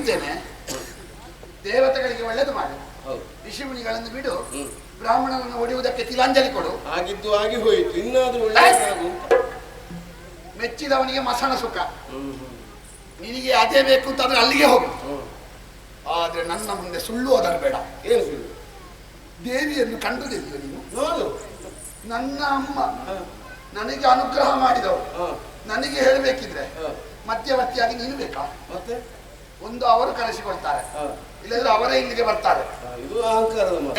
ಹೇಳ್ತೇನೆ, ದೇವತೆಗಳಿಗೆ ಒಳ್ಳೇದು ಮಾಡು, ಋಷಿ ಮುನಿಗಳನ್ನು ಬಿಡು, ಬ್ರಾಹ್ಮಣರನ್ನು ಹೊಡೆಯುವುದಕ್ಕೆ ತಿಲಾಂಜಲಿ ಕೊಡು. ಆಗಿದ್ದು ಆಗಿ ಹೋಯಿತು, ಇನ್ನಾದ್ರೂ ಒಳ್ಳೆಯದು. ಮೆಚ್ಚಿದವನಿಗೆ ಮಸಣ ಸುಖ. ನಿನಗೆ ಅದೇ ಬೇಕು ಅಂತಾದ್ರೆ ಅಲ್ಲಿಗೆ ಹೋಗು. ಆದ್ರೆ ನನ್ನ ಮುಂದೆ ಸುಳ್ಳು ಅದನ್ನು ಬೇಡ. ಏನು ಸುಳ್ಳು? ದೇವಿಯನ್ನು ಕಂಡುದಿಲ್ಲ ನೀನು? ನೋಡು, ನನ್ನ ಅಮ್ಮ ನನಗೆ ಅನುಗ್ರಹ ಮಾಡಿದವರು. ನನಗೆ ಹೇಳಬೇಕಿದ್ರೆ ಮಧ್ಯವರ್ತಿಯಾಗಿ ನೀನು ಬೇಕಾ? ಮತ್ತೆ ಒಂದು ಅವರು ಕಳಿಸಿಕೊಡ್ತಾರೆ, ಇಲ್ಲದ್ರೆ ಅವರೇ ಇಲ್ಲಿಗೆ ಬರ್ತಾರೆ. ಇದು ಅಹಂಕಾರದ ಮಾತು.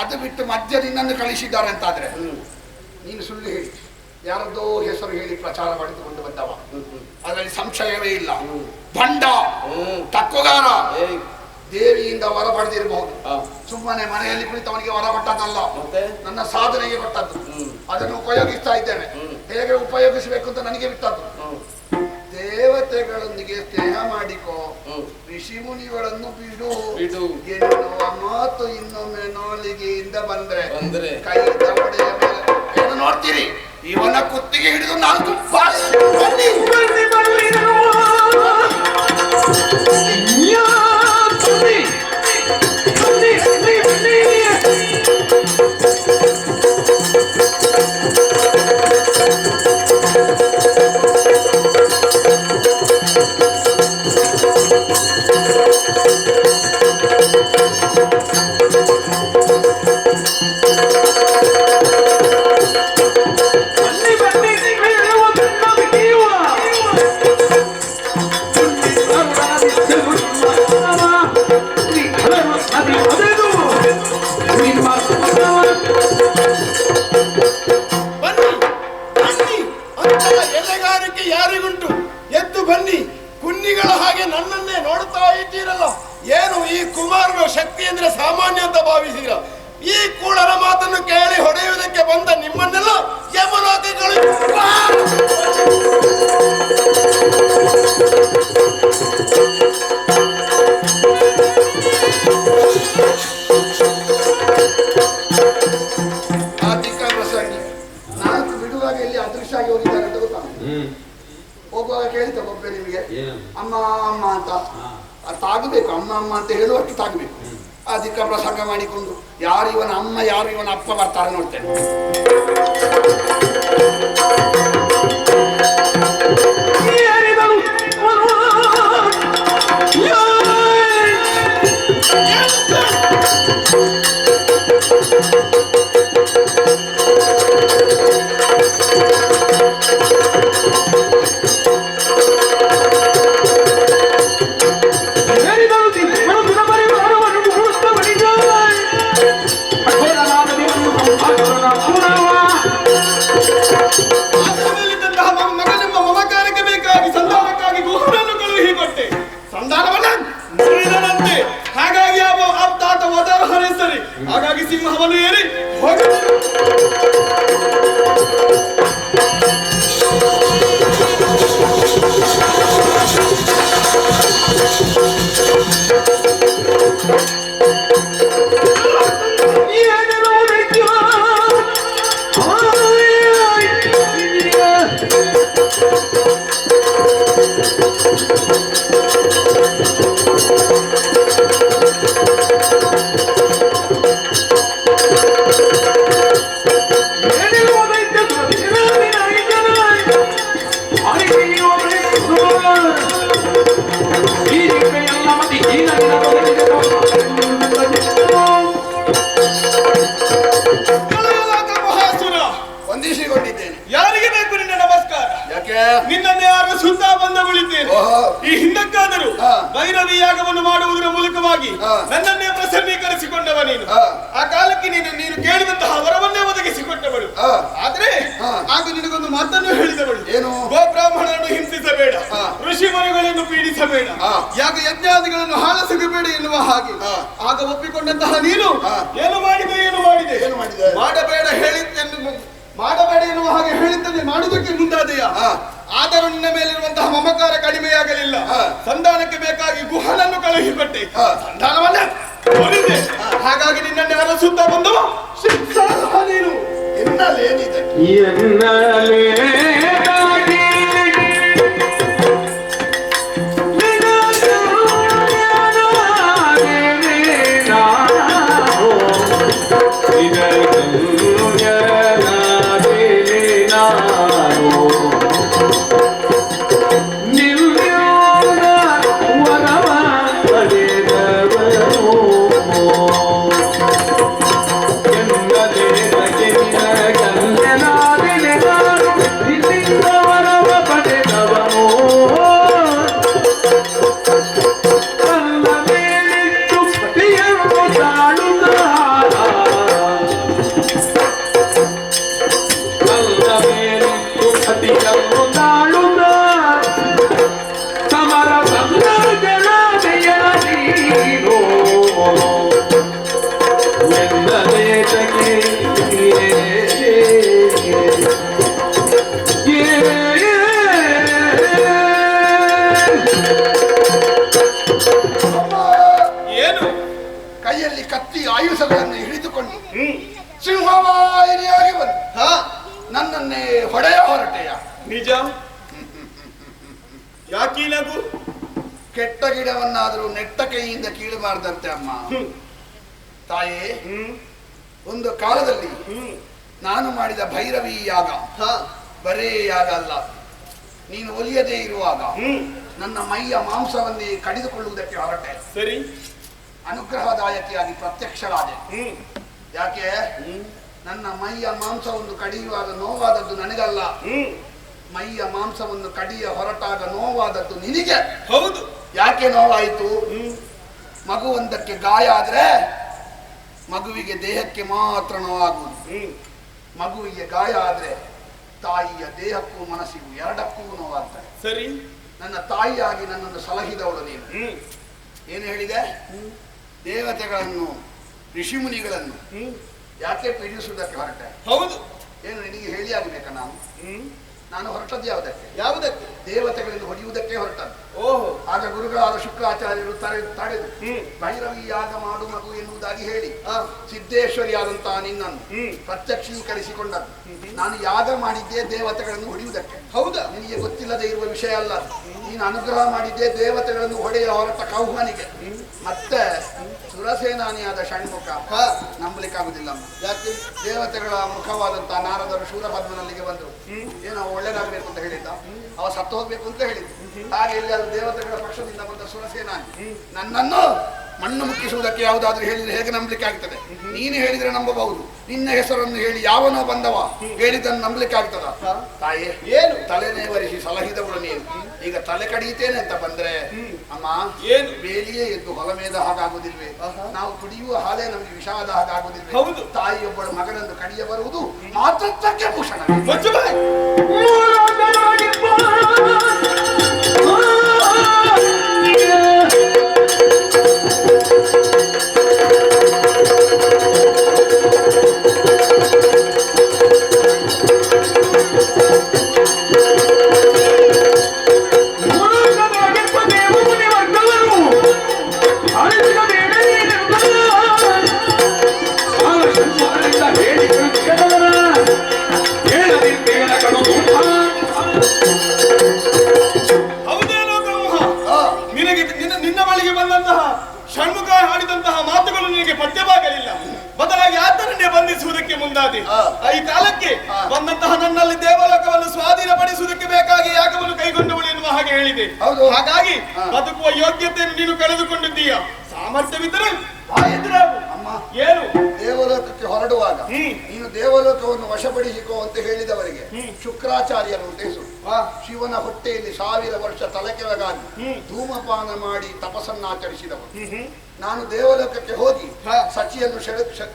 ಅದು ಬಿಟ್ಟು ಮಧ್ಯ ನಿನ್ನನ್ನು ಕಳಿಸಿದ್ದಾರೆ ಅಂತಾದ್ರೆ ನೀನು ಸುಳ್ಳು ಹೇಳಿ ಯಾರದ್ದೋ ಹೆಸರು ಹೇಳಿ ಪ್ರಚಾರ ಮಾಡಿದುಕೊಂಡು ಬಂದವ, ಅದರಲ್ಲಿ ಸಂಶಯವೇ ಇಲ್ಲ. ಭಂಡ, ತಕ್ಕುಗಾರ, ದೇವಿಯಿಂದ ವರ ಪಡೆದಿರಬಹುದು. ಸುಮ್ಮನೆ ಮನೆಯಲ್ಲಿ ಕುಳಿತವನಿಗೆ ವರ ಕೊಟ್ಟದ್ದಲ್ಲ, ನನ್ನ ಸಾಧನೆಗೆ ಕೊಟ್ಟದ್ದು. ಅದನ್ನು ಉಪಯೋಗಿಸ್ತಾ ಇದ್ದೇನೆ. ಹೇಗೆ ಉಪಯೋಗಿಸಬೇಕು ಅಂತ ನನಗೆ ಬಿಟ್ಟದ್ದು. ದೇವತೆಗಳೊಂದಿಗೆ ಸ್ನೇಹ ಮಾಡಿಕೋ, ಋಷಿ ಮುನಿಗಳನ್ನು ಬಿಡು ಎನ್ನುವ ಮಾತು ಇನ್ನೊಮ್ಮೆ ನಾಲಿಗೆಯಿಂದ ಬಂದ್ರೆ ಕೈ ತವಡೆಯ ಮೇಲೆ ಏನು ನೋಡ್ತೀರಿ? ಇವನ ಕುತ್ತಿಗೆ ಹಿಡಿದು 4 ಬಾರಿ ಯಾರಿಗುಂಟು? ಎದ್ದು ಬನ್ನಿ. ಕುನ್ನಿಗಳ ಹಾಗೆ ನನ್ನನ್ನೇ ನೋಡ್ತಾ ಇದ್ದೀರಲ್ಲ. ಏನು ಈ ಕುಮಾರನ ಶಕ್ತಿ ಅಂದ್ರೆ ಸಾಮಾನ್ಯ ಅಂತ ಭಾವಿಸಿದ್ರ? ಈ ಕೂಳರ ಮಾತನ್ನು ಕೇಳಿ ಹೊಡೆಯುವುದಕ್ಕೆ ಬಂದ ನಿಮ್ಮನ್ನೆಲ್ಲ ಯಮಲೋಕಗಳು ನಾಲ್ಕು ಬಿಡುವಾಗ ಇಲ್ಲಿ ಅದೃಶ್ಯ ಆಗಿ ಹೋಗಿದ್ದಾರೆ ಅಂತ ಗೊತ್ತಾಗ. ಹೋಗುವಾಗ ಕೇಳಿತ ಒಬ್ಬೆ ನಿಮಗೆ ಅಮ್ಮ ಅಮ್ಮ ಅಂತ ತಾಗಬೇಕು. ಅಮ್ಮ ಅಮ್ಮ ಅಂತ ಹೇಳುವಷ್ಟು ತಾಗಬೇಕು. ಅಧಿಕ ಪ್ರಸಂಗ ಮಾಡಿಕೊಂಡು ಯಾರು ಇವನ ಅಮ್ಮ ಯಾರು ಇವನ ಅಪ್ಪ ಬರ್ತಾರೆ ನೋಡ್ತೇನೆ. ಹಾಗಾಗಿ ಅಪ್ತಾತ ವದರ ಹರಿಸರಿ. ಹಾಗಾಗಿ ಸಿಂಹವನ್ನು ಏರಿ ನಿನ್ನನ್ನೇ ಯಾರು ಸುತ್ತ ಬಂದ ಉಳಿತೇನೆ. ಈ ಹಿಂದಕ್ಕಾದರೂ ಭೈರವಿ ಯಾಗವನ್ನು ಮಾಡುವುದರ ಮೂಲಕವಾಗಿ ನನ್ನನ್ನೇ ಪ್ರಸನ್ನೀಕರಿಸಿಕೊಂಡವ ನೀನು. ಆ ಕಾಲಕ್ಕೆ ನೀನು ಕೇಳಿದಂತಹ ವರವನ್ನೇ ಒದಗಿಸಿಕೊಟ್ಟವಳು. ಆದ್ರೆ ಆಗ ನಿನಗೊಂದು ಮಾತನ್ನು ಹೇಳಿದವಳು, ಏನು? ಗೋಬ್ರಾಹ್ಮಣರನ್ನು ಹಿಂಸಿಸಬೇಡ, ಋಷಿ ಮನೆಗಳನ್ನು ಪೀಡಿಸಬೇಡ, ಯಾಗ ಯಜ್ಞಾದಿಗಳನ್ನು ಹಾಳಸಗಬೇಡ ಎನ್ನುವ ಹಾಗೆ. ಆಗ ಒಪ್ಪಿಕೊಂಡಂತಹ ನೀನು ಏನು ಮಾಡಿದೆ? ಮಾಡಬೇಡ ಎನ್ನುವ ಹಾಗೆ ಹೇಳಿದ್ದನ್ನೇ ಮಾಡುವುದಕ್ಕೆ ಮುಂದಾದೆಯ. ಆದರೂ ನಿನ್ನ ಮೇಲಿರುವಂತಹ ಮಮಕಾರ ಕಡಿಮೆಯಾಗಲಿಲ್ಲ. ಸಂಧಾನಕ್ಕೆ ಬೇಕಾಗಿ ಗುಹನನ್ನು ಕಳುಹಿಕೊಟ್ಟೆ, ಸಂಧಾನವನ್ನ ಹೊರಿದೆ. ಹಾಗಾಗಿ ನಿನ್ನನ್ನೇ ಅರಸುತ್ತಾ ಬಂದವ ನೀನು. ಎನ್ನಲೇನಿದೆ ಎನ್ನಲೇ ಆಯುಧಗಳನ್ನು ಹಿಡಿದುಕೊಂಡು ಸಿಂಹವಾಹಿನಿಯಾಗಿ ಬಂದು ನನ್ನನ್ನೇ ಹೊಡೆಯ ಹೊರಟೆಯ. ನಿಜ? ಯಾಕೀ ನಗು? ಕೆಟ್ಟ ಗಿಡವನ್ನಾದರೂ ನೆಟ್ಟ ಕೈಯಿಂದ ಕೀಳಬಾರ್ದಂತೆ ಅಮ್ಮ. ತಾಯೇ, ಒಂದು ಕಾಲದಲ್ಲಿ ನಾನು ಮಾಡಿದ ಭೈರವಿ ಯಾಗ ಬರೇ ಯಾಗ ಅಲ್ಲ, ನೀನು ಒಲಿಯದೇ ಇರುವಾಗ ನನ್ನ ಮೈಯ ಮಾಂಸವನ್ನೇ ಕಡಿದುಕೊಳ್ಳುವುದಕ್ಕೆ ಹೊರಟೆ. ಸರಿ, ಅನುಗ್ರಹದಾಯಕಿಯಾಗಿ ಪ್ರತ್ಯಕ್ಷರಾದೆ. ಯಾಕೆ? ನನ್ನ ಮೈಯ ಮಾಂಸವನ್ನು ಕಡಿಯುವಾಗ ನೋವಾದದ್ದು ನನಗಲ್ಲ, ಮೈಯ ಮಾಂಸವನ್ನು ಕಡಿಯ ಹೊರಟಾಗ ನೋವಾದದ್ದು ನಿನಗೆ. ಹೌದು. ಯಾಕೆ ನೋವಾಯಿತು? ಮಗುವೊಂದಕ್ಕೆ ಗಾಯ ಆದ್ರೆ ಮಗುವಿಗೆ ದೇಹಕ್ಕೆ ಮಾತ್ರ ನೋವಾಗುವುದು. ಮಗುವಿಗೆ ಗಾಯ ಆದ್ರೆ ತಾಯಿಯ ದೇಹಕ್ಕೂ ಮನಸ್ಸಿಗೂ ಎರಡಕ್ಕೂ ನೋವಾಗ್ತದೆ. ಸರಿ, ನನ್ನ ತಾಯಿಯಾಗಿ ನನ್ನನ್ನು ಸಲಹಿದವಳು ನೀನು. ಏನು ಹೇಳಿದೆ? ದೇವತೆಗಳನ್ನು ಋಷಿಮುನಿಗಳನ್ನು ಯಾಕೆ ಪೀಡಿಸುವುದಕ್ಕೆ ಹೊರಟೆ? ಹೌದು. ಏನು ನಿನಗೆ ಹೇಳಿ ಆಗಬೇಕಾ? ನಾನು ಹೊರಟದ್ದು ಯಾವುದಕ್ಕೆ? ಯಾವುದಕ್ಕೆ? ದೇವತೆಗಳನ್ನು ಹೊಡೆಯುವುದಕ್ಕೆ ಹೊರಟದ್ದು. ಓಹೋ. ಆಗ ಗುರುಗಳಾದ ಶುಕ್ರಾಚಾರ್ಯರು ತಡೆದು ಭೈರವಿ ಯಾಗ ಮಾಡು ಮಗು ಎನ್ನುವುದಾಗಿ ಹೇಳಿ ಸಿದ್ದೇಶ್ವರಿಯಾದಂತಹ ನಿನ್ನನ್ನು ಪ್ರತ್ಯಕ್ಷೀಕರಿಸಿಕೊಂಡದ್ದು. ನಾನು ಯಾಗ ಮಾಡಿದ್ದೆ ದೇವತೆಗಳನ್ನು ಹೊಡೆಯುವುದಕ್ಕೆ. ಹೌದಾ? ನಿನಗೆ ಗೊತ್ತಿಲ್ಲದೆ ಇರುವ ವಿಷಯ ಅಲ್ಲ. ನೀನು ಅನುಗ್ರಹ ಮಾಡಿದ್ದೆ ದೇವತೆಗಳನ್ನು ಹೊಡೆಯ ಹೊರಟ ಕೌಹನಿಗೆ. ಮತ್ತೆ ಸುರಸೇನಾನಿಯಾದ ಷಣ್ಮುಖ ನಂಬಲಿಕ್ಕಾಗುದಿಲ್ಲ. ಯಾಕೆ? ದೇವತೆಗಳ ಮುಖವಾದಂತಹ ನಾರದರು ಶೂರಪದ್ಮನಲ್ಲಿಗೆ ಬಂದರು. ಏನೋ ಒಳ್ಳೇದಾಗಬೇಕು ಅಂತ ಹೇಳಿದ್ದ, ಅವ ಸತ್ತು ಹೋಗ್ಬೇಕು ಅಂತ ಹೇಳಿದ್ದು. ಹಾಗೆ ಇಲ್ಲಿ ಅದು ದೇವತೆಗಳ ಪಕ್ಷದಿಂದ ಬಂದ ಸುರಸೇನಾನಿ ನನ್ನನ್ನು ಮಣ್ಣು ಮುಕ್ಕಿಸುವುದಕ್ಕೆ ಯಾವುದಾದ್ರೂ ಹೇಳಿದ್ರೆ ಹೇಗೆ ನಂಬಲಿಕ್ಕೆ ಆಗ್ತದೆ? ನೀನು ಹೇಳಿದ್ರೆ ನಂಬಬಹುದು. ನಿನ್ನ ಹೆಸರನ್ನು ಹೇಳಿ ಯಾವನೋ ಬಂದವ ಹೇಳಿದ್ದನ್ನು ನಂಬಲಿಕ್ಕೆ ಆಗ್ತದ? ತಾಯೇ, ಏನು ತಲೆನೇ ವರಿಸಿ ಸಲಹಿದವಳು ನೀನು. ಈಗ ತಲೆ ಕಡಿಯುತ್ತೇನೆ ಅಂತ ಬಂದ್ರೆ ಅಮ್ಮ, ಏನು ಬೇಲಿಯೇ ಎದ್ದು ಹೊಲ ಮೇದ ಹಾಗಾಗುದಿಲ್ವೇ? ನಾವು ಕುಡಿಯುವ ಹಾಲೇ ನಮಗೆ ವಿಷಾದ ಹಾಗಾಗುದಿಲ್ವೇ? ಹೌದು. ತಾಯಿಯೊಬ್ಬಳು ಮಗನನ್ನು ಕಡಿಯ ಬರುವುದು ಮಾತೃತ್ವಕ್ಕೆ ಭೂಷಣ. ನಿನ್ನ ಬಳಿಗೆ ಬಂದಂತಹ ಷಣ್ಮುಖ ಹಾಡಿದಂತಹ ಮಾತುಗಳು ನಿನಗೆ ಪಠ್ಯವಾಗಲಿಲ್ಲ. ಬದಲಾಗಿ ಆತನನ್ನೇ ಬಂಧಿಸುವುದಕ್ಕೆ ಮುಂದಾದೆ. ಈ ಕಾಲಕ್ಕೆ ಬಂದಂತಹ ನನ್ನಲ್ಲಿ ದೇವಲೋಕವನ್ನು ಸ್ವಾಧೀನಪಡಿಸುವುದಕ್ಕೆ ಬೇಕಾಗಿ ಯಾಗವನ್ನು ಕೈಗೊಂಡವಳು ಎನ್ನುವ ಹಾಗೆ ಹೇಳಿದೆ. ಹಾಗಾಗಿ ಬದುಕುವ ಯೋಗ್ಯತೆಯನ್ನು ನೀನು ಕಳೆದುಕೊಂಡಿದ್ದೀಯ. ಸಾಮರ್ಥ್ಯವಿದ್ದರೆ ಅಮ್ಮ, ಏನು ದೇವಲೋಕಕ್ಕೆ ಹೊರಡುವಾಗ ನೀನು ದೇವಲೋಕವನ್ನು ವಶಪಡಿಸಿಕೋ ಅಂತ ಹೇಳಿದವರಿಗೆ ಶುಕ್ರಾಚಾರ್ಯರು ಅಂತ ಹೆಸರು. ಶಿವನ ಹೊಟ್ಟೆಯಲ್ಲಿ 1000 ವರ್ಷ ತಲೆಕೆಳಗಾಗಿ ಧೂಮಪಾನ ಮಾಡಿ ತಪಸ್ಸನ್ನಾಚರಿಸಿದವರು. ನಾನು ದೇವಲೋಕಕ್ಕೆ ಹೋಗಿ ಸಚಿಯನ್ನು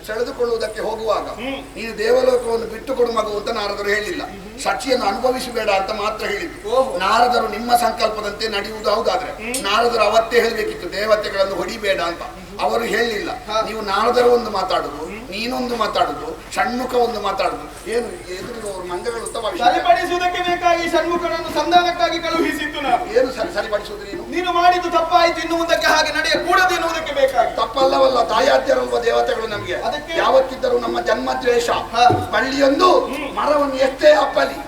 ಸೆಳೆದುಕೊಳ್ಳುವುದಕ್ಕೆ ಹೋಗುವಾಗ ನೀನು ದೇವಲೋಕವನ್ನು ಬಿಟ್ಟುಕೊಡು ಮಗು ಅಂತ ನಾರದರು ಹೇಳಿಲ್ಲ. ಸಚಿಯನ್ನು ಅನುಭವಿಸಬೇಡ ಅಂತ ಮಾತ್ರ ಹೇಳಿದ್ರು. ನಾರದರು ನಿಮ್ಮ ಸಂಕಲ್ಪದಂತೆ ನಡೆಯುವುದು ಹೌದಾದ್ರೆ ನಾರದರು ಅವತ್ತೇ ಹೇಳಬೇಕಿತ್ತು ದೇವತೆಗಳನ್ನು ಹೊಡಿಬೇಡ ಅಂತ. ಅವರು ಹೇಳಲಿಲ್ಲ. ನೀವು ನಾರದರು ಒಂದು ಮಾತಾಡುದು, ನೀನೊಂದು ಮಾತಾಡುದು, ಷಣ್ಮುಖ ಒಂದು ಮಾತಾಡುದು. ಏನು ಎದುರಿರುವವರು ಮಂಗಗಳು ಸರಿಪಡಿಸುವುದಕ್ಕೆ ಬೇಕಾಗಿ ಷಣ್ಮುಖನನ್ನು ಸಂಧಾನಕ್ಕಾಗಿ ಕಳುಹಿಸಿದ್ದು ನಾವು. ಏನು ಸರಿಪಡಿಸುವುದು? ನೀನು ಮಾಡಿದ್ದು ತಪ್ಪಾಯಿತು, ಇನ್ನು ಮುಂದಕ್ಕೆ ಹಾಗೆ ನಡೆಯ ಕೂಡದು ಎನ್ನುವುದಕ್ಕೆ ಬೇಕಾಗಿ. ತಪ್ಪಲ್ಲವಲ್ಲ, ತಾಯಾದ್ಯರಲ್ವ ದೇವತೆಗಳು ನಮಗೆ. ಯಾವತ್ತಿದ್ದರೂ ನಮ್ಮ ಜನ್ಮದ್ವೇಷ. ಬಳ್ಳಿಯೊಂದು ಮರವನ್ನು ಎಷ್ಟೇ ಹಪ್ಪಲಿ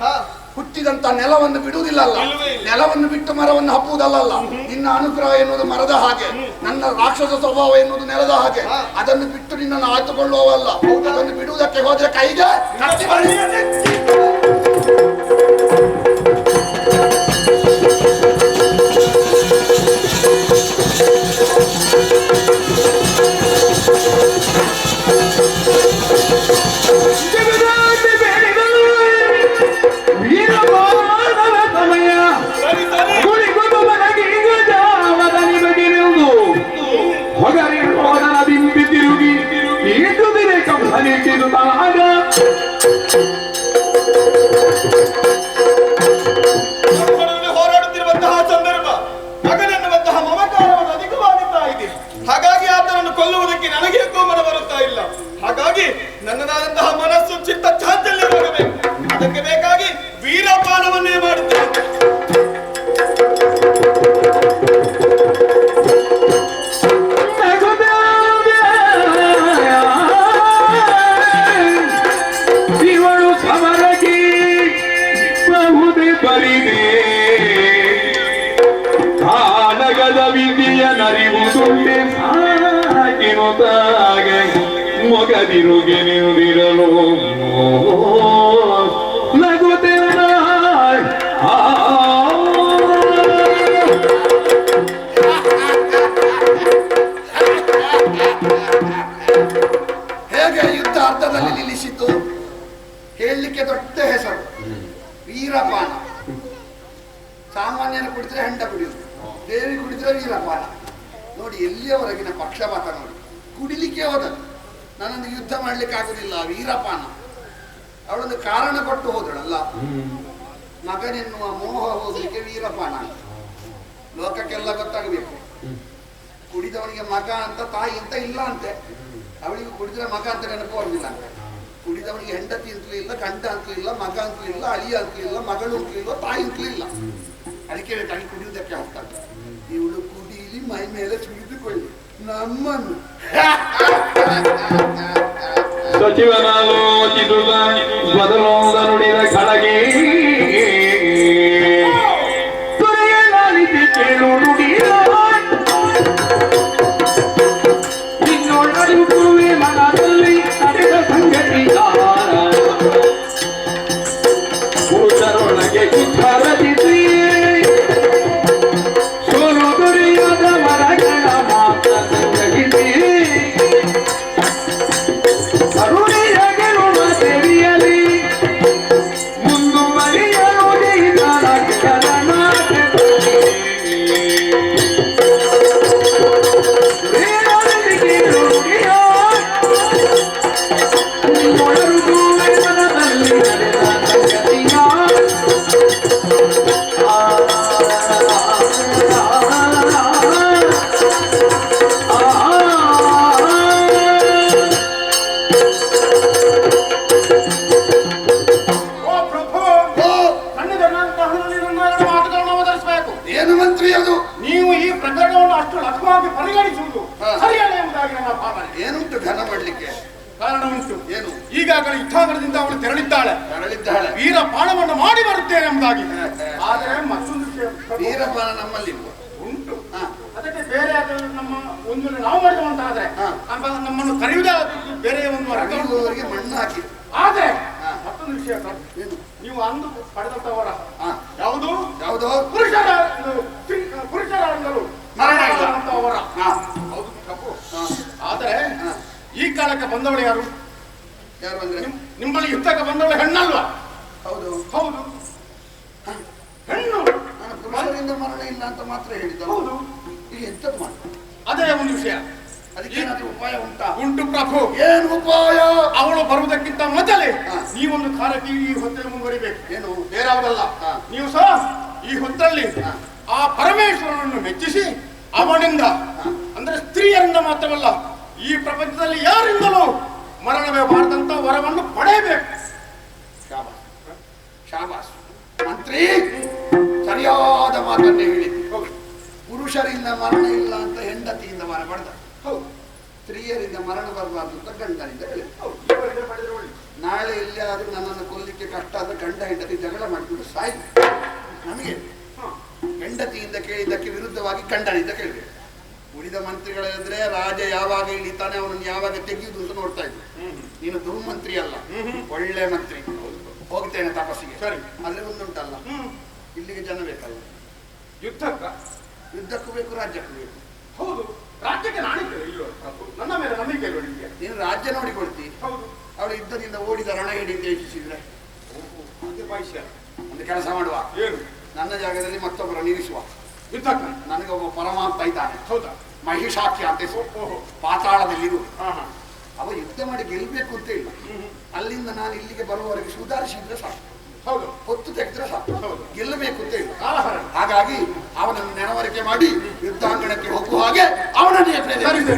ಹುಟ್ಟಿದಂತ ನೆಲವನ್ನು ಬಿಡುವುದಿಲ್ಲ. ನೆಲವನ್ನು ಬಿಟ್ಟು ಮರವನ್ನು ಹಪ್ಪುವುದಲ್ಲ. ನಿನ್ನ ಅನುಗ್ರಹ ಎನ್ನುವುದು ಮರದ ಹಾಗೆ, ನನ್ನ ರಾಕ್ಷಸ ಸ್ವಭಾವ ಎನ್ನುವುದು ನೆಲದ ಹಾಗೆ. ಅದನ್ನು ಬಿಟ್ಟು ನಿನ್ನನ್ನು ಆತುಕೊಳ್ಳುವವಲ್ಲ. ಅದನ್ನು ಬಿಡುವುದಕ್ಕೆ ಹೋದ್ರೆ ಕೈಗೆ ಕತ್ತಿ Itu tidak kamu hanya ವಿದ್ಯೆಯ ನರಿವುದುಂಟೆ ಸಾಗಿನುತ್ತಾಗೆ ಮೊಗದಿರುಗೆ ನಿರುದಿರಲು ನಗುತ್ತಿರ ಹೇಗೆ ಯುದ್ಧ ಅರ್ಧದಲ್ಲಿ ನಿಲ್ಲಿಸಿತು? ಹೇಳಲಿಕ್ಕೆ ದೊಡ್ಡ ಹೆಸರು ವೀರಪಾನ. ಸಾಮಾನ್ಯನ ಕುಡಿದ್ರೆ ಹೆಂಡ ಕುಡಿಯುದು, ದೇವಿ ಕುಡಿದ್ರೆ ವೀರಪಾನ. ನೋಡಿ ಎಲ್ಲಿಯವರೆಗಿನ ಪಕ್ಷಪಾತ ನೋಡಿ. ಕುಡಿಲಿಕ್ಕೆ ಹೋದದ್ದು, ನನ್ನನ್ನು ಯುದ್ಧ ಮಾಡ್ಲಿಕ್ಕೆ ಆಗುದಿಲ್ಲ ವೀರಪಾನ. ಅವಳೊಂದು ಕಾರಣ ಕೊಟ್ಟು ಹೋದಳಲ್ಲ, ಮಗನೆನ್ನುವ ಮೋಹ ಹೋಗ್ಲಿಕ್ಕೆ ವೀರಪಾನ. ಲೋಕಕ್ಕೆಲ್ಲ ಗೊತ್ತಾಗಬೇಕು, ಕುಡಿದವನಿಗೆ ಮಗ ಅಂತ ತಾಯಿ ಅಂತ ಇಲ್ಲ ಅಂತೆ. ಅವಳಿಗೆ ಕುಡಿದ್ರೆ ಮಗ ಅಂತ ನೆನಪು ಬರುದಿಲ್ಲ ಅಂತ. ಕುಡಿದವನಿಗೆ ಹೆಂಡತಿ ಅಂತಲೂ ಇಲ್ಲ, ಗಂಡ ಅಂತಲೂ ಇಲ್ಲ, ಮಗ ಅಂತಲೂ ಇಲ್ಲ, ಅಳಿಯ ಅಂತಲೂ ಇಲ್ಲ, ಮಗಳು ಅಂತಲೂ ಇಲ್ಲ, ತಾಯಿ ಅಂತಲೂ ಇಲ್ಲ. ಅದಕ್ಕೆ ತಾಯಿ ಕುಡಿಯುವುದಕ್ಕೆ ಹೋಗ್ತಾಳೆ. ಇವಳು ಕುಡಿಲಿ ಮೈ ಮೇಲೆ ಸುಳಿದುಕೊಳ್ಳಿ ನಮ್ಮನ್ನು. ಸಚಿವನಾಲೋಚಿಸುತ್ತ ಬದಲೋದ ನುಡಿದ ಕಡಗೆ ಕೇಳು ನುಡಿಯ ನಿನ್ನೊಳಗುವೆ ಮನದಲ್ಲಿ ನಡೆದ ಸಂಗತಿಯ ಪುರುಷರೊಳಗೆ ಯುದ್ಧರದಿಸಿ ಸೋಲು ದೊರೆಯದ ಮರಗಳ ಮಾತ್ರ ಸಂಗ್ರಹಿಸಿ ಅರುಣಿಯ ಗೆಲುವ ಸೇರಿಯಲಿ ಮುಂದುವರಿಯಲು ಜಯಿಸಲ ಏನುಂಟು ಘನ ಮಾಡ್ಲಿಕ್ಕೆ ಕಾರಣ ಉಂಟು. ಏನು? ಈಗಾಗಲೇ ಯುದ್ಧಾಂಗಣದಿಂದ ಅವಳು ತೆರಳಿದ್ದಾಳೆ. ವೀರಪಾನವನ್ನು ಮಾಡಿ ಬರುತ್ತೇನೆ ಎಂಬುದಾಗಿ. ಆದರೆ ಮತ್ತೊಂದು ವೀರಪಾನ ನಮ್ಮಲ್ಲಿ ಉಂಟು. ಅದಕ್ಕೆ ಬೇರೆ ನಮ್ಮ ಒಂದು ನಾವು ಮಾಡಿದಂತಾದ್ರೆ ನಮ್ಮನ್ನು ಕರೆಯುವುದಾದ ಬೇರೆ ಒಂದು ಅವರಿಗೆ ಮಣ್ಣು ಹಾಕಿ. ಆದ್ರೆ ಮತ್ತೊಂದು ವಿಷಯ, ನೀವು ಅಂದು ಪಡೆದಂತವರ ಯಾವುದು ಯಾವುದೋ ಪುರುಷರಾಗಲು ಮರಣ ಅವರ ಹೌದು ತಪ್ಪು. ಆದರೆ ಈ ಕಾಲಕ್ಕೆ ಬಂದವಳು ಯಾರು? ಯಾರು ಅಂದ್ರೆ ನಿಮ್ಮಲ್ಲಿ ಯುದ್ಧಕ್ಕೆ ಬಂದವಳು ಹೆಣ್ಣಲ್ವಾ? ಹೌದು ಹೌದು, ಹೆಣ್ಣು. ನಾನು ಪುರುಷರಿಂದ ಮರಣ ಇಲ್ಲ ಅಂತ ಮಾತ್ರ ಹೇಳಿದ. ಹೌದು, ಈಗ ಎಂತದ್ದು ಮಾಡಿ? ಅದೇ ಒಂದು ವಿಷಯ. ಅದಕ್ಕೇನಾದ್ರೂ ಉಪಾಯ ಉಂಟಾ? ಉಂಟು ಪ್ರಭು. ಏನು ಉಪಾಯ? ಅವಳು ಬರುವುದಕ್ಕಿಂತ ಮೊದಲೇ ನೀವೊಂದು ಕಾರ್ಯಕ್ಕೆ ಈ ಹೊತ್ತಲ್ಲಿ ಮುಂದುವರಿಬೇಕು. ಏನು? ಬೇರೆ ಯಾವುದಲ್ಲ. ನೀವು ಸಹ ಈ ಹೊತ್ತಲ್ಲಿ ಆ ಪರಮೇಶ್ವರನನ್ನು ಮೆಚ್ಚಿಸಿ ಅವನಿಂದ ಅಂದ್ರೆ ಸ್ತ್ರೀಯರಿಂದ ಮಾತ್ರವಲ್ಲ ಈ ಪ್ರಪಂಚದಲ್ಲಿ ಯಾರಿಂದಲೂ ಮರಣವೇ ಬಾರದಂತ ವರವನ್ನು ಪಡೆಯಬೇಕು. ಶಾಬಾಸ್ ಶಾಬಾಸ್ ಮಂತ್ರಿ, ಸರಿಯಾದ ಮಾತನ್ನೇ ಹೇಳಿದ್ದು. ಪುರುಷರಿಂದ ಮರಣ ಇಲ್ಲ ಅಂತ ಹೆಂಡತಿಯಿಂದ ಮರ ಪಡೆದ. ಹೌದು. ಸ್ತ್ರೀಯರಿಂದ ಮರಣ ಬರಬಾರ್ದು ಅಂತ ಗಂಡನಿಂದ ಹೇಳಿದ. ನಾಳೆ ಎಲ್ಲಿಯಾದ್ರೂ ನನ್ನನ್ನು ಕೊಲ್ಲಿಕ್ಕೆ ಕಷ್ಟ ಆದ್ರೆ ಗಂಡ ಹೆಂಡತಿ ಜಗಳ ಮಾಡಿಬಿಟ್ಟು ಸಾಯ್ತು. ನಮಗೆ ಹೆಂಡತಿಯಿಂದ ಕೇಳಿದ್ದಕ್ಕೆ ವಿರುದ್ಧವಾಗಿ ಗಂಡನಿಂದ ಕೇಳಬೇಕು. ಉಳಿದ ಮಂತ್ರಿಗಳಿದ್ರೆ ರಾಜ ಯಾವಾಗ ಇಳಿತಾನೆ ಅವನನ್ನು ಯಾವಾಗ ತೆಗೆಯುವುದು ಅಂತ ನೋಡ್ತಾ ಇದ್ರು. ನೀನು ದುರ್ಮಂತ್ರಿ ಅಲ್ಲ, ಒಳ್ಳೆ ಮಂತ್ರಿ. ಹೋಗ್ತೇನೆ ತಪಸ್ಸಿಗೆ. ಸರಿ. ಆದ್ರೆ ಒಂದುಂಟಲ್ಲ, ಇಲ್ಲಿಗೆ ಜನ ಬೇಕಲ್ಲ. ಯುದ್ಧಕ್ಕೂ ಬೇಕು, ರಾಜ್ಯಕ್ಕೂ ಬೇಕು. ಹೌದು, ರಾಜ್ಯಕ್ಕೆ ನಾಣಿಕೆ ಇಲ್ಲೋ ನನ್ನ ಮೇಲೆ ನಂಬಿಕೆ ಇಲ್ಲೋ ನಿಮಗೆ? ನೀನು ರಾಜ್ಯ ನೋಡಿಕೊಳ್ತಿ. ಹೌದು. ಅವಳು ಯುದ್ಧದಿಂದ ಓಡಿದ ರಣ ಹಿಡಿ ಅಂತ ಯೋಚಿಸಿದ್ರೆ ಒಂದು ಕೆಲಸ ಮಾಡುವ. ಏನು? ನನ್ನ ಜಾಗದಲ್ಲಿ ಮತ್ತೊಬ್ಬರನ್ನು ಇರಿಸುವ ಯುದ್ಧಕ್ಕೆ. ನನಗೆ ಒಬ್ಬ ಪರಮಾತ್ಮ ಇದ್ದಾನೆ. ಹೌದಾ? ಮಹಿಷಾಖ್ಯ ಅಂತ ಪಾತಾಳದಲ್ಲಿರು. ಅವ ಯುದ್ಧ ಮಾಡಿ ಗೆಲ್ಬೇಕು ಅಂತ ಇಲ್ಲ. ಅಲ್ಲಿಂದ ನಾನು ಇಲ್ಲಿಗೆ ಬರುವವರೆಗೆ ಸುಧಾರಿಸಿದ್ರೆ ಸಾಕು. ಹೌದು. ಹೊತ್ತು ತೆಗೆದ್ರೆ ಸಾಕು. ಗೆಲ್ಲಬೇಕು ಅಂತ ಇಲ್ಲ. ಹಾಗಾಗಿ ಅವನನ್ನು ನೆನವರಿಕೆ ಮಾಡಿ ಯುದ್ಧಾಂಗಣಕ್ಕೆ ಹೋಗುವ ಹಾಗೆ ಅವನನ್ನೇ ಪ್ರೇರೇಪಿಸಿ.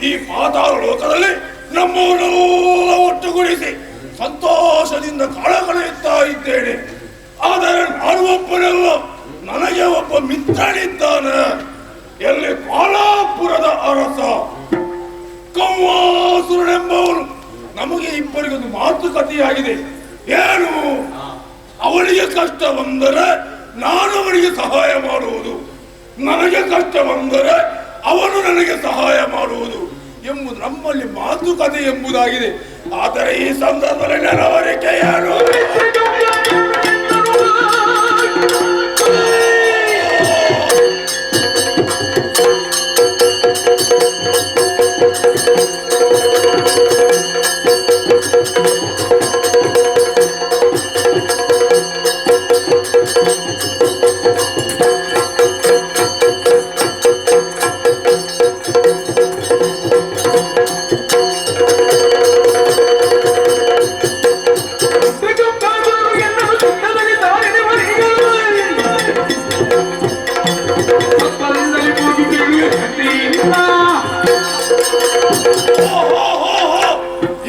ಈ ಪಾತಾಳ ಲೋಕದಲ್ಲಿ ನಮ್ಮವರೆಲ್ಲ ಒಟ್ಟುಗೂಡಿಸಿ ಸಂತೋಷದಿಂದ ಕಾಲ ಕಳೆಯುತ್ತಾ ಇದ್ದೇನೆ. ಆದರೆ ನಾನು ಒಬ್ಬನಲ್ಲ, ನನಗೆ ಒಬ್ಬ ಮಿತ್ರನಿದ್ದಾನೆ. ಎಲ್ಲಿ ಪಾಲಾಪುರದ ಅರಸ ಕೌವಾಸುರನೆಂಬವನು. ನಮಗೆ ಇಬ್ಬರಿಗೊಂದು ಮಾತುಕತೆಯಾಗಿದೆ. ಏನು? ಅವನಿಗೆ ಕಷ್ಟ ಬಂದರೆ ನಾನು ಅವನಿಗೆ ಸಹಾಯ ಮಾಡುವುದು, ನನಗೆ ಕಷ್ಟ ಬಂದರೆ ಅವನು ನನಗೆ ಸಹಾಯ ಮಾಡುವುದು ಎಂಬುದು ನಮ್ಮಲ್ಲಿ ಮಾತುಕತೆ ಎಂಬುದಾಗಿದೆ. ಆದರೆ ಈ ಸಂದರ್ಭದಲ್ಲಿ ನೆರವರಿಕೆ ಏನು?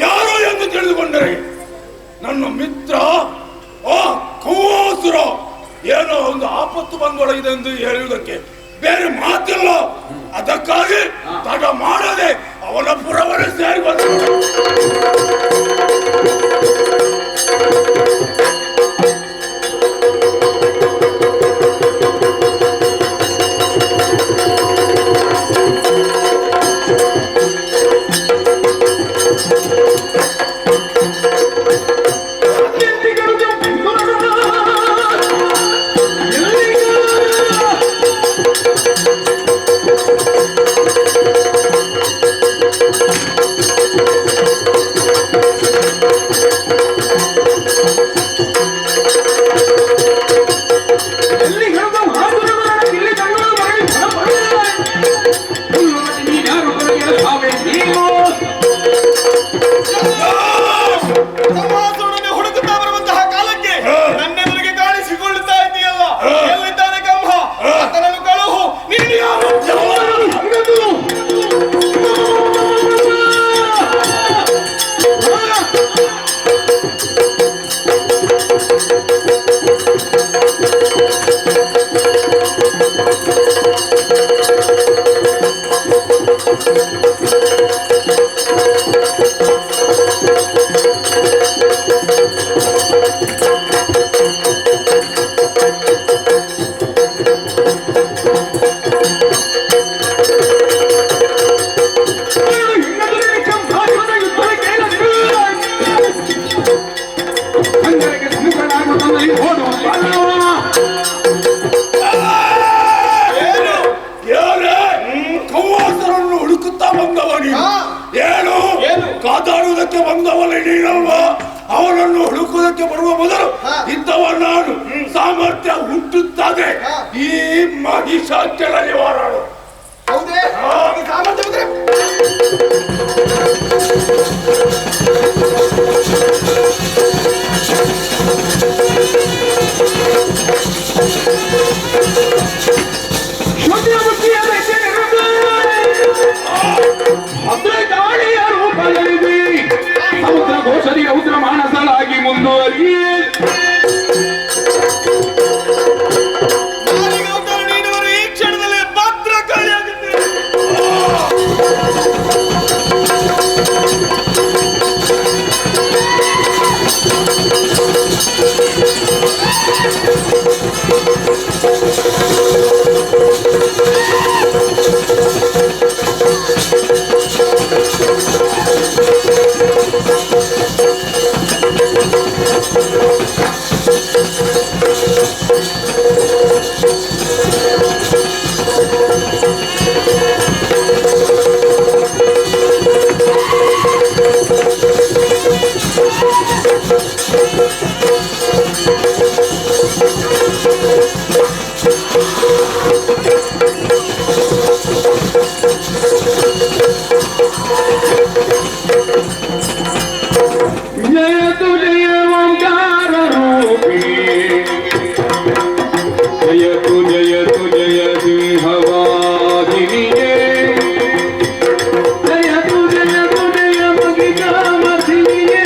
ಯಾರು ಎಂದು ತಿಳಿದುಕೊಂಡರೆ ನನ್ನ ಮಿತ್ರ ಕೌವಾಸುರ ಏನೋ ಒಂದು ಆಪತ್ತು ಬಂದೊಳಗಿದೆ ಎಂದು ಹೇಳುವುದಕ್ಕೆ ಬೇರೆ ಮಾತಿಲ್ಲ. ಅದಕ್ಕಾಗಿ ತಡ ಮಾಡದೆ ಅವನ ಪುರವರೆ ಸೇರಿ ಬಂದರು. ಕಾದಾಡುವುದಕ್ಕೆ ಬಂದವನೇ ನೀನಲ್ವಾ? ಅವನನ್ನು ಹುಡುಕುವುದಕ್ಕೆ ಬರುವ ಮೊದಲು ಇಂಥವ ನಾನು ಸಾಮರ್ಥ್ಯ ಹುಟ್ಟುತ್ತದೆ ಈ ಮಹಿಷಾಚಲ ನಿವಾರಣೆ. ಹೌದೇ ಸಾಮರ್ಥ್ಯ ಬಂದ್ರೆ ಸಮುದ್ರ ಘೋಷರಿ ರೌದ್ರ ಮಾನಸಳಾಗಿ ಮುಂದುವರಿ ಈ ಕ್ಷಣದಲ್ಲಿ ಭದ್ರಕಾಳಿಯಾಗುತ್ತೆ. ಜಯತು ಜಯ ಓಂಕಾರ ರೂಪಿಣಿ ಜಯತು ಜಯತು ಜಯ ಸಿಂಹವಾಹಿನಿಯೇ ಜಯತು ಜಯತು ಜಯ ಮಗಿಗಾಮಸಿನಿಯೇ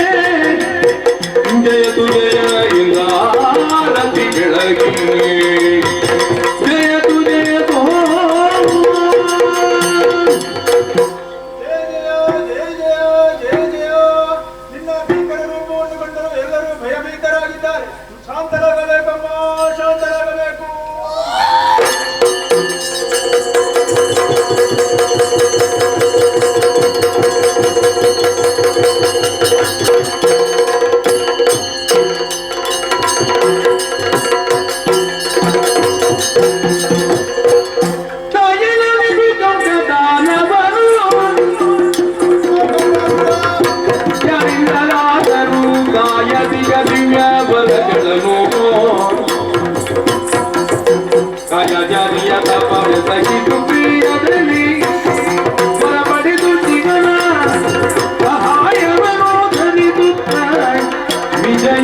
ಜಯತು ಜಯ ಇಂದ್ರಾರತಿ ಬೆಳಗಿನಿಯೇ ಜಯತು ಜಯತು ಭಯಭೀತರಾಗಿದ್ದಾರೆ. ಶಾಂತರಾಗಬೇಕಮ್ಮ, ಶಾಂತರಾಗಬೇಕು.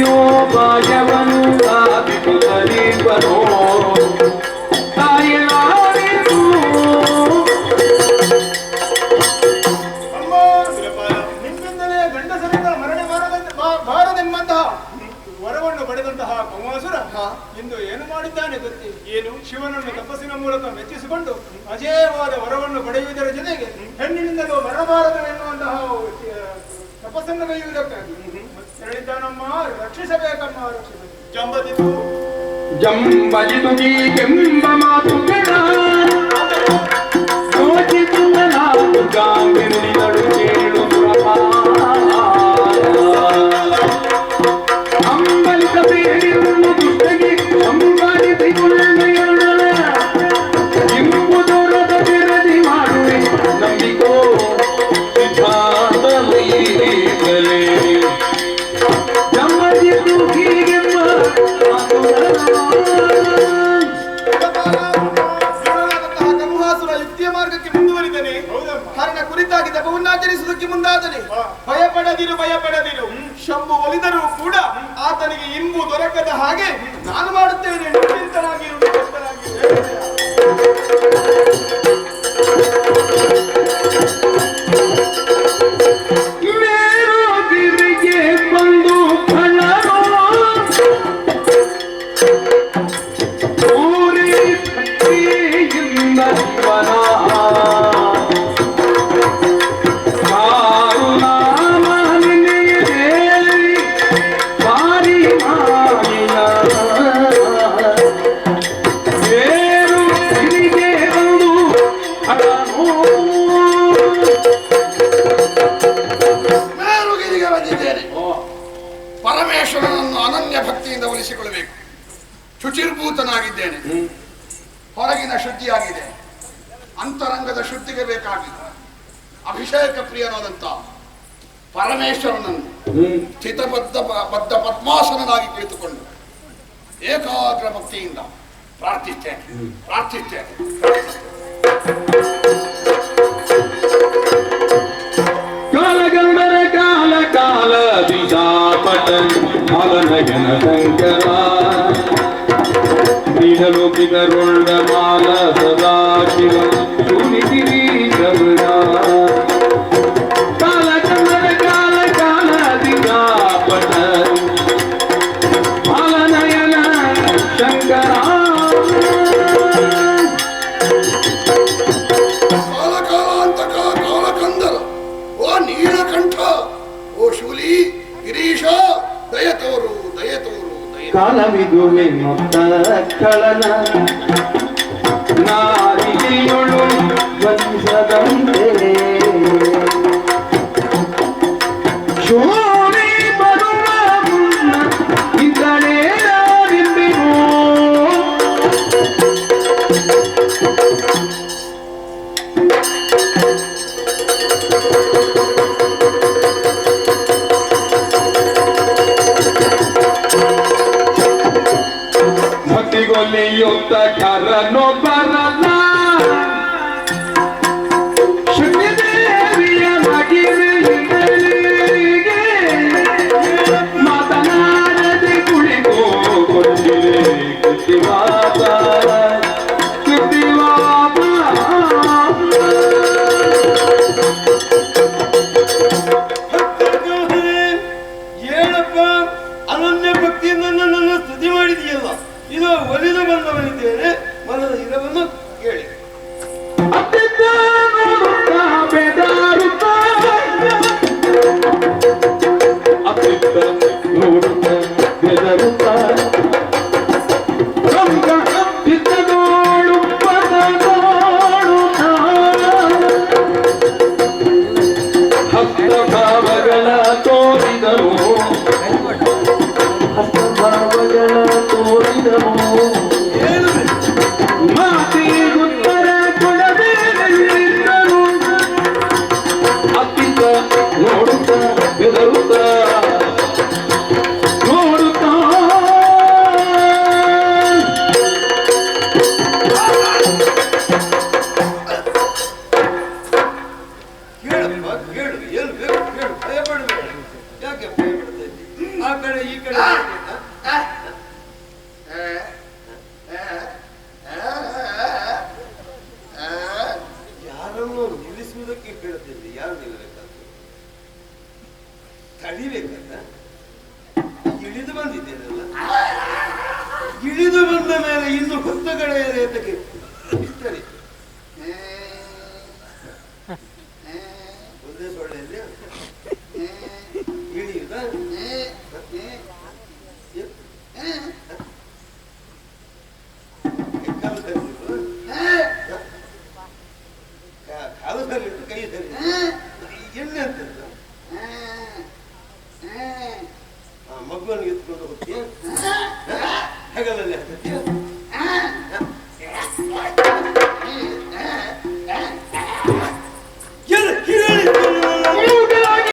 ವಿಜಯೋಪಾಯವನು ಸಾಧಿಸುತ್ತಲೀರ್ವನೋ ತಾಯಿನಾರಿತು ಅಮ್ಮ ನಿಮ್ಮಿಂದಲೇ ಗಂಡಸರಿಂದ ಮರಣೆ ಬಾರದೆಂಬಂತಹ ವರವನ್ನು ಪಡೆದಂತಹ ಕಂವಾಸುರ ಇಂದು ಏನು ಮಾಡಿದ್ದಾನೆ ಗೊತ್ತಿ? ಏನು? ಶಿವನನ್ನು ತಪಸ್ಸಿನ ಮೂಲಕ ಮೆಚ್ಚಿಸಿಕೊಂಡು ಅಜೇಯವಾದ ವರವನ್ನು ಪಡೆಯುವುದರ ಜೊತೆಗೆ ಹೆಣ್ಣಿನಿಂದಲೂ ಮರಣಬಾರದು ಎನ್ನುವಂತಹ ತಪಸ್ಸನ್ನು ಕೈಯುವುದಕ್ಕಾಗಿ ಹೇಳಿದ್ದಾನಮ್ಮ. ರಕ್ಷಿಸಬೇಕಮ್ಮ, ರಕ್ಷಿಸಬೇಕು. ಜಂಬಜಿತು ಗೀಗೆಂಬ ಮಾತುಗಳ ಯೋಚಿಸುವನಾತು ಗಾಂಬಿನುಡಿಗಳು ಕೇಳು ಅಂಬಲಿತ ಬೇಡಿರುವುದು ದುಷ್ಟಗಿ ಅಂಬಲಿಸಿಕೊಳ್ಳೆಯೊಡ ಇಂಬುದೊರದ ಬಿರದಿ ಮಾಡುವೆ ನಂಬಿಕೋ ಸಿದ್ಧಾಂತಲೇ ಜಂಬಜಿತು ಗೀಗೆಂಬ ಕಂಹಾಸುರ ಯುಕ್ತಿಯ ಮಾರ್ಗಕ್ಕೆ ಮುಂದುವರಿದನೆ. ಹರಣ ಕುರಿತಾಗಿ ತಪವನ್ನಾಚರಿಸುವುದಕ್ಕೆ ಮುಂದಾದನೆ. ಭಯಪಡದಿರು, ಭಯಪಡದಿರು. ಶಂಭು ಒಲಿದರೂ ಕೂಡ ಆತನಿಗೆ ಇಂಬು ದೊರಕದ ಹಾಗೆ ನಾನು ಮಾಡುತ್ತೇನೆ. ನಿಶ್ಚಿಂತನಾಗಿರು, ಮೇರುಗಿರಿಗೆ ಬಂದು ಫಲನೋ ತೋರಿಸಿಕೊಳ್ಳಬೇಕು. ಶುಚಿರ್ಭೂತನಾಗಿದ್ದೇನೆ, ಹೊರಗಿನ ಶುದ್ಧಿಯಾಗಿದೆ, ಅಂತರಂಗದ ಶುದ್ಧಿಗೆ ಬೇಕಾಗಿಲ್ಲ. ಅಭಿಷೇಕ ಪ್ರಿಯನಾದಂತ ಪರಮೇಶ್ವರನನ್ನು ಸ್ಥಿತಬದ್ಧ ಪದ್ಮಾಸನಾಗಿ ಕುಳಿತುಕೊಂಡು ಏಕಾಗ್ರ ಭಕ್ತಿಯಿಂದ ಪ್ರಾರ್ಥಿಸ್ತೇನೆ. ಕಾಲಗಂಧರ ಕಾಲ ಕಾಲ ದಿಶಾಪಟ ಮಲನಯನ ಶಂಕರ ನೀಡಲು ಬಿದರುಳ್ಳ ಮಾಲ ಸದಾ ಶಿವ ಸುನಿಗಿರಿ ಶಬರ ಕಾಲಗಂಧರ ಕಾಲ ಕಾಲ ದಿಶಾಪಟ ಮಲನಯನ ಶಂಕರ ನೀಲಕಂಠ, ಓ ಶೂಲಿ ಗಿರೀಶ, ದಯತೋರು. ಕಾಲವಿದು ಮುಕ್ತ ಕಳನ ನಾರಿಗೆಯೊಳು ವಂಶದಂತೆ ಶೋಣಿ ಬರುವ ಮುನ್ನ ಇದ್ದಳೆ ಯಾರಿಂದಿಗೂ ಭಕ್ತಿಗೊಲಿಯುತ್ತ ಕರನು ಬರಲ್ಲ ಶುದ್ಧಿದೇವಿಯ ಮಗಿರಿಗೆ ಮಾತನಾಡದೆ ಕುಳಿತುಕೊಂಡಿರೆ ಕೃತಿವಾದ ಏನಪ್ಪ ಅನನ್ಯ ಭಕ್ತಿಯಿಂದ ನನ್ನನ್ನು ಸ್ತುತಿ ಮಾಡಿದೆಯಲ್ಲ, ಇದು ಒಲಿದು ಬಂದವನಿದ್ದೇನೆ. ಮನದ ಇರವನ್ನು ಕೇಳಿ. ಹಸ್ತಭಾವಗಳ ತೋರಿದರು ಮಾತಿಗುತ್ತರ ಕೊಡಬೇಕರು ಅತ್ತಿದ್ದ ನೋಡುತ್ತ ಬೆದರುತ್ತ ನೋಡುತ್ತ ಕೇಳಪ್ಪ, ಕೇಳು. ಏನು ಬೇಕು ಕೇಳು, ಭಯಪಡಬೇಡ. ಯಾಕೆ ಭಯಪಡ್ತಾ ಇದ್ದಿ? ಆ ಕಡೆ ಈ ಕಡೆ ಯಾರನ್ನು ನಿಲ್ಲಿಸುವುದಕ್ಕೆ ಕೇಳುತ್ತಿದ್ದೆ. ಯಾರು ನಿಲ್ಲಬೇಕಾಗ್ತದೆ? ತಡಿಬೇಕಂತ ಇಳಿದು ಬಂದಿದ್ದೇನಲ್ಲ, ಇಳಿದು ಬಂದ ಮೇಲೆ ಇನ್ನು ಭಕ್ತಗಳ ಏತಕ್ಕೆ ಇಷ್ಟರಿ ಒಂದೇ ಸೊಳ್ಳೆಯಲ್ಲಿ ಇಳಿಯುದ ಕಾಲು ಸರಿಟ್ಟು ಕೈ ಸರಿ ಎಣ್ಣೆ ಅಂತದ್ದು ಮಗುವನ್ನು ಎತ್ಕೊಂಡು ಹೋಗ್ತೀಯ ಹೆಗಲಲ್ಲಿ ಹಾಕತ್ತೀಯ